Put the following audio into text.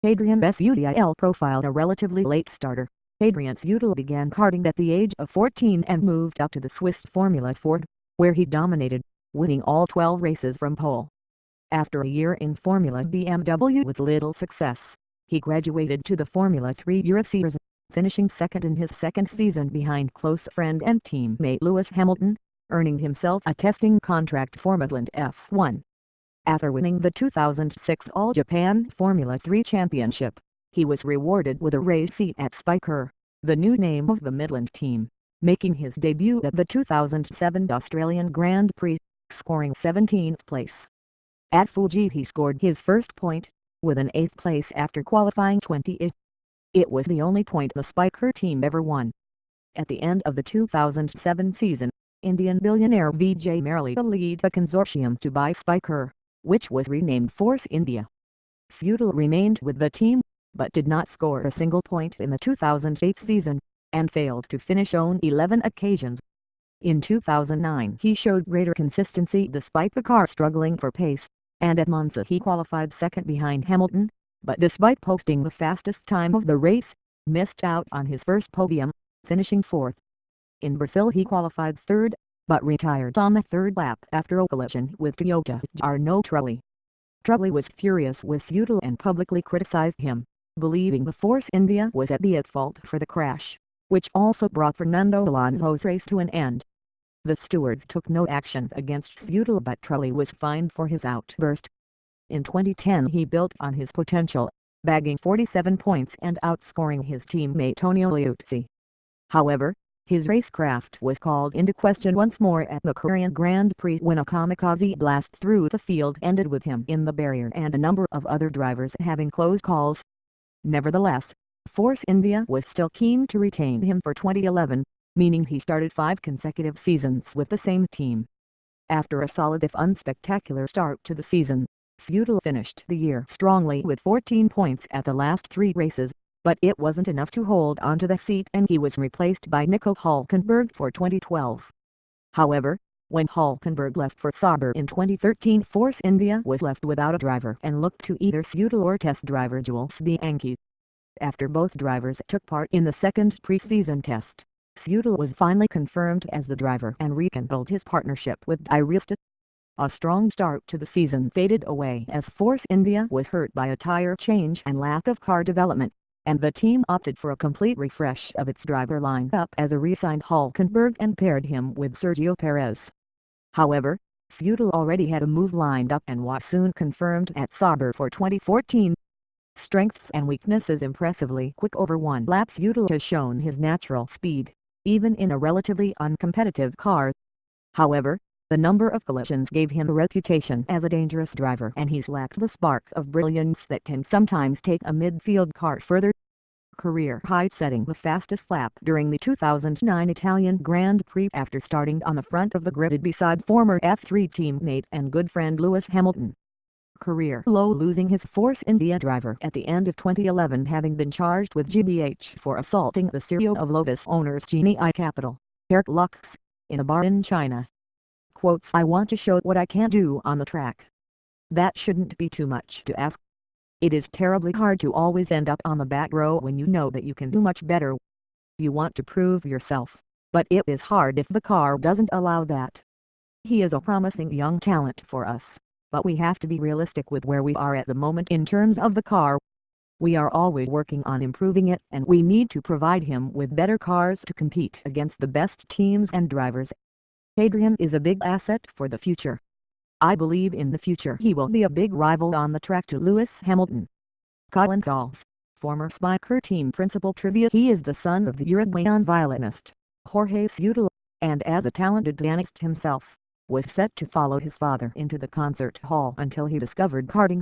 Adrian Sutil profiled a relatively late starter. Adrian Sutil began karting at the age of 14 and moved up to the Swiss Formula Ford, where he dominated, winning all 12 races from pole. After a year in Formula BMW with little success, he graduated to the Formula 3 Europe Series, finishing second in his second season behind close friend and teammate Lewis Hamilton, earning himself a testing contract for Midland F1. After winning the 2006 All-Japan Formula 3 Championship, he was rewarded with a race seat at Spiker, the new name of the Midland team, making his debut at the 2007 Australian Grand Prix, scoring 17th place. At Fuji he scored his first point, with an 8th place after qualifying 20th. It was the only point the Spiker team ever won. At the end of the 2007 season, Indian billionaire Vijay Murali led a consortium to buy Spiker, which was renamed Force India. Sutil remained with the team, but did not score a single point in the 2008 season, and failed to finish on 11 occasions. In 2009 he showed greater consistency despite the car struggling for pace, and at Monza he qualified second behind Hamilton, but despite posting the fastest time of the race, missed out on his first podium, finishing fourth. In Brazil he qualified third, but retired on the third lap after a collision with Toyota Jarno Trulli. Trulli was furious with Sutil and publicly criticized him, believing the Force India was at fault for the crash, which also brought Fernando Alonso's race to an end. The stewards took no action against Sutil, but Trulli was fined for his outburst. In 2010 he built on his potential, bagging 47 points and outscoring his teammate Antonio Liuzzi. However, his racecraft was called into question once more at the Korean Grand Prix when a kamikaze blast through the field ended with him in the barrier and a number of other drivers having close calls. Nevertheless, Force India was still keen to retain him for 2011, meaning he started 5 consecutive seasons with the same team. After a solid if unspectacular start to the season, Sutil finished the year strongly with 14 points at the last 3 races, but it wasn't enough to hold onto the seat and he was replaced by Nico Hülkenberg for 2012. However, when Hülkenberg left for Sauber in 2013, Force India was left without a driver and looked to either Sutil or test driver Jules Bianchi. After both drivers took part in the second pre-season test, Sutil was finally confirmed as the driver and rekindled his partnership with Adrian Sutil. A strong start to the season faded away as Force India was hurt by a tire change and lack of car development, and the team opted for a complete refresh of its driver lineup as a re-signed Hülkenberg and paired him with Sergio Perez. However, Sutil already had a move lined up and was soon confirmed at Sauber for 2014. Strengths and weaknesses: impressively quick over one lap, Sutil has shown his natural speed, even in a relatively uncompetitive car. However, the number of collisions gave him a reputation as a dangerous driver and he's lacked the spark of brilliance that can sometimes take a midfield car further. Career high, setting the fastest lap during the 2009 Italian Grand Prix after starting on the front of the grid beside former F3 teammate and good friend Lewis Hamilton. Career low, losing his Force India driver at the end of 2011, having been charged with GBH for assaulting the CEO of Lotus owners Genii Capital, Eric Lux, in a bar in China. Quotes, "I want to show what I can do on the track. That shouldn't be too much to ask. It is terribly hard to always end up on the back row when you know that you can do much better. You want to prove yourself, but it is hard if the car doesn't allow that. He is a promising young talent for us, but we have to be realistic with where we are at the moment in terms of the car. We are always working on improving it and we need to provide him with better cars to compete against the best teams and drivers. Adrian is a big asset for the future. I believe in the future he will be a big rival on the track to Lewis Hamilton." Colin Calls, former Spiker team principal. Trivia: he is the son of the Uruguayan violinist Jorge Sutil, and as a talented pianist himself, was set to follow his father into the concert hall until he discovered karting.